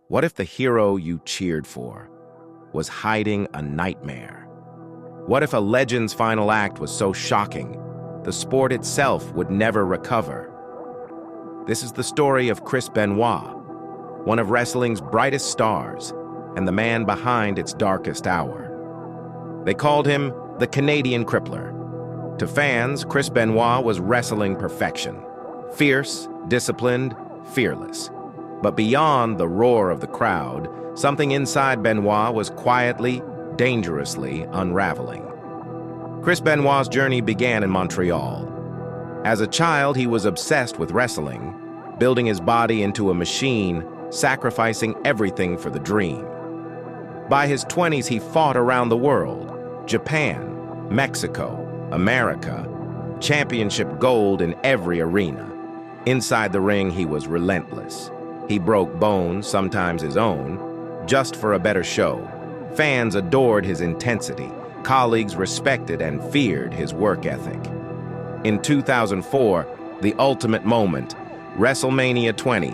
What if the hero you cheered for was hiding a nightmare? What if a legend's final act was so shocking, the sport itself would never recover? This is the story of Chris Benoit, one of wrestling's brightest stars and the man behind its darkest hour. They called him the Canadian Crippler. To fans, Chris Benoit was wrestling perfection. Fierce, disciplined, fearless. But beyond the roar of the crowd, something inside Benoit was quietly, dangerously unraveling. Chris Benoit's journey began in Montreal. As a child, he was obsessed with wrestling, building his body into a machine, sacrificing everything for the dream. By his 20s, he fought around the world: Japan, Mexico, America, championship gold in every arena. Inside the ring, he was relentless. He broke bones, sometimes his own, just for a better show. Fans adored his intensity. Colleagues respected and feared his work ethic. In 2004, the ultimate moment, WrestleMania 20,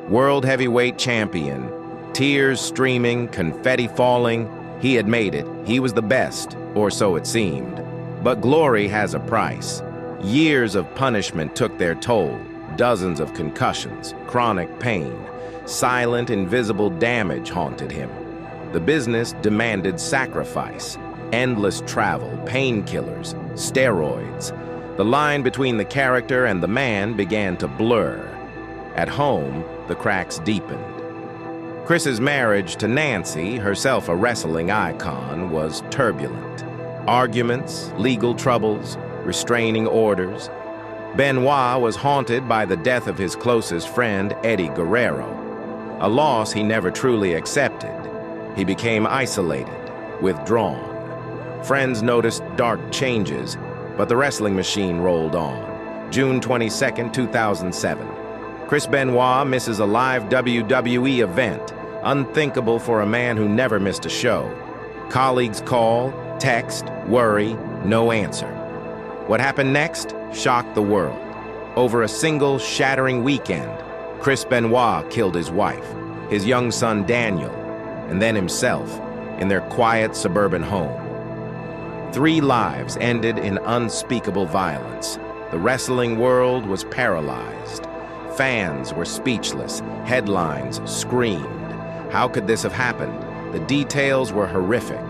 World Heavyweight Champion, tears streaming, confetti falling. He had made it. He was the best, or so it seemed. But glory has a price. Years of punishment took their toll. Dozens of concussions, chronic pain, silent, invisible damage haunted him. The business demanded sacrifice, endless travel, painkillers, steroids. The line between the character and the man began to blur. At home, the cracks deepened. Chris's marriage to Nancy, herself a wrestling icon, was turbulent. Arguments, legal troubles, restraining orders. Benoit was haunted by the death of his closest friend, Eddie Guerrero, a loss he never truly accepted. He became isolated, withdrawn. Friends noticed dark changes, but the wrestling machine rolled on. June 22, 2007. Chris Benoit misses a live WWE event, unthinkable for a man who never missed a show. Colleagues call, text, worry, no answer. What happened next shocked the world. Over a single shattering weekend, Chris Benoit killed his wife, his young son Daniel, and then himself in their quiet suburban home. 3 lives ended in unspeakable violence. The wrestling world was paralyzed. Fans were speechless. Headlines screamed. How could this have happened? The details were horrific.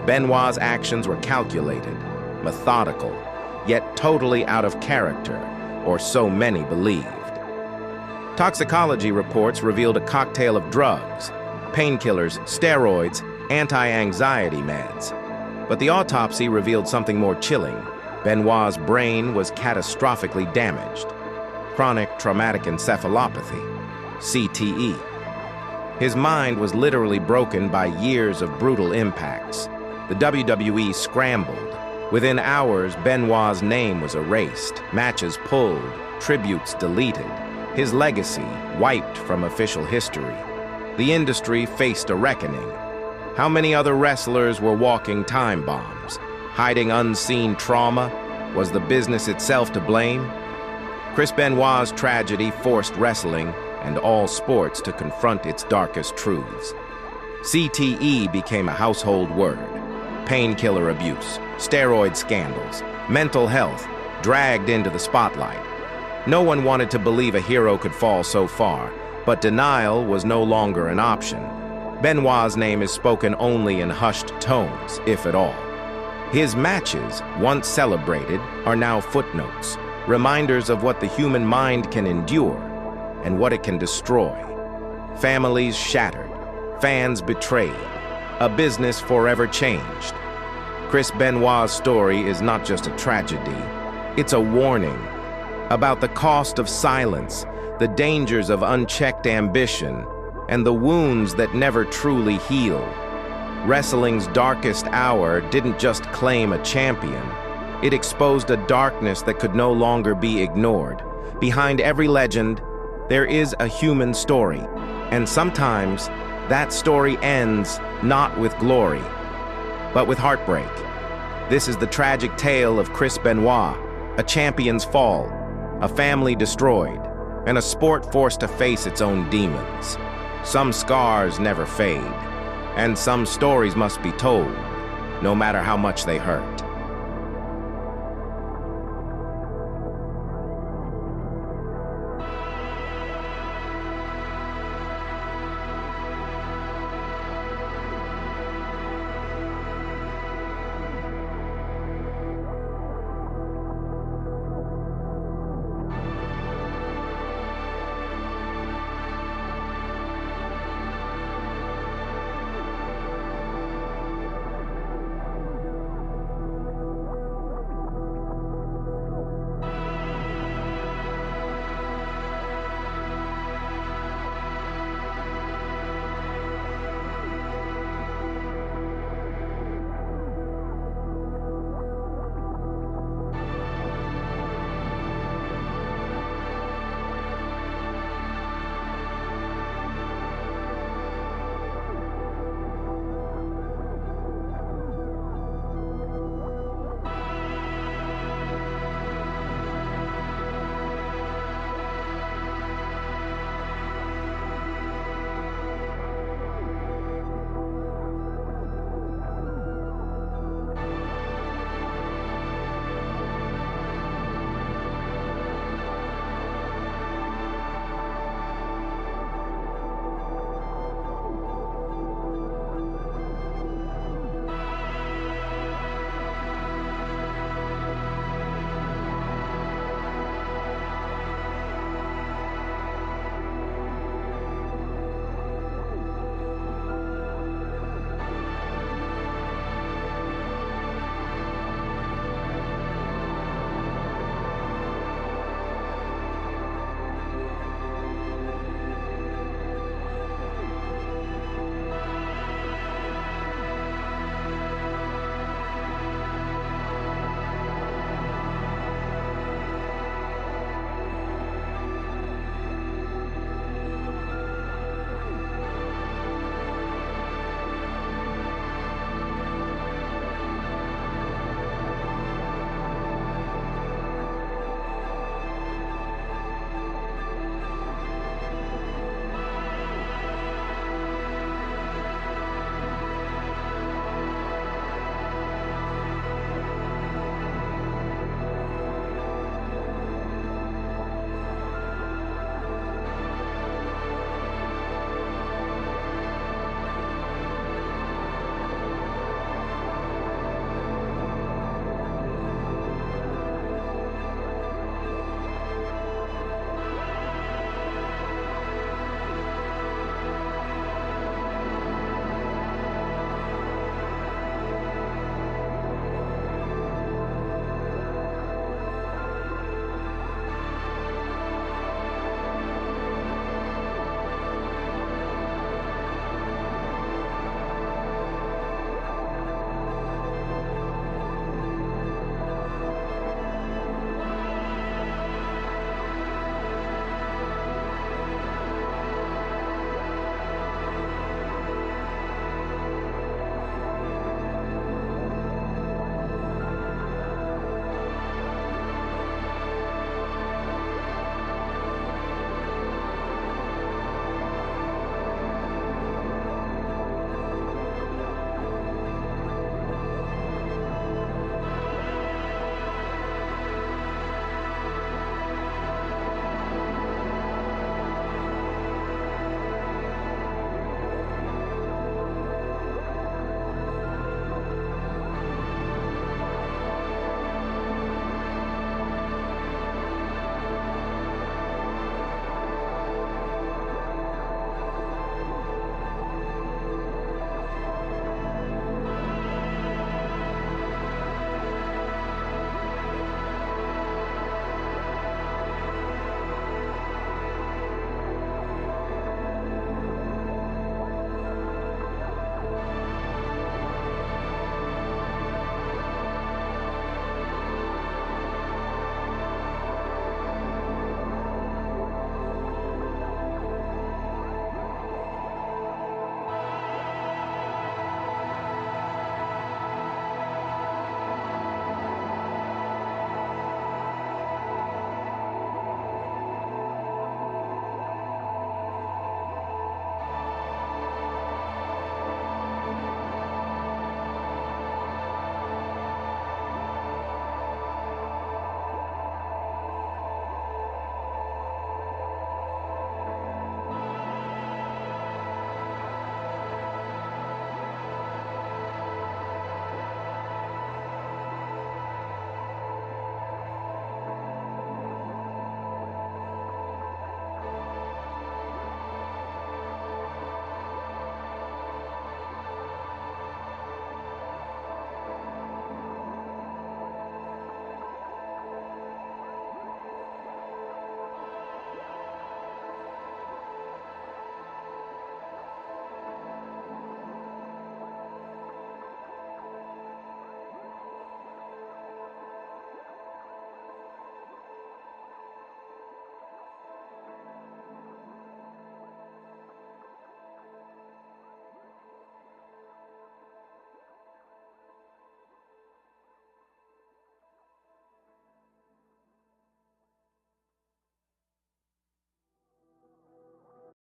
Benoit's actions were calculated, methodical, yet totally out of character, or so many believed. Toxicology reports revealed a cocktail of drugs, painkillers, steroids, anti-anxiety meds. But the autopsy revealed something more chilling. Benoit's brain was catastrophically damaged. Chronic traumatic encephalopathy, CTE. His mind was literally broken by years of brutal impacts. The WWE scrambled. Within hours, Benoit's name was erased, matches pulled, tributes deleted, his legacy wiped from official history. The industry faced a reckoning. How many other wrestlers were walking time bombs, hiding unseen trauma? Was the business itself to blame? Chris Benoit's tragedy forced wrestling and all sports to confront its darkest truths. CTE became a household word. Painkiller abuse, steroid scandals, mental health dragged into the spotlight. No one wanted to believe a hero could fall so far, but denial was no longer an option. Benoit's name is spoken only in hushed tones, if at all. His matches, once celebrated, are now footnotes, reminders of what the human mind can endure and what it can destroy. Families shattered, fans betrayed, a business forever changed. Chris Benoit's story is not just a tragedy, it's a warning about the cost of silence, the dangers of unchecked ambition, and the wounds that never truly heal. Wrestling's darkest hour didn't just claim a champion, it exposed a darkness that could no longer be ignored. Behind every legend, there is a human story, and sometimes that story ends not with glory, but with heartbreak. This is the tragic tale of Chris Benoit, a champion's fall, a family destroyed, and a sport forced to face its own demons. Some scars never fade, and some stories must be told, no matter how much they hurt.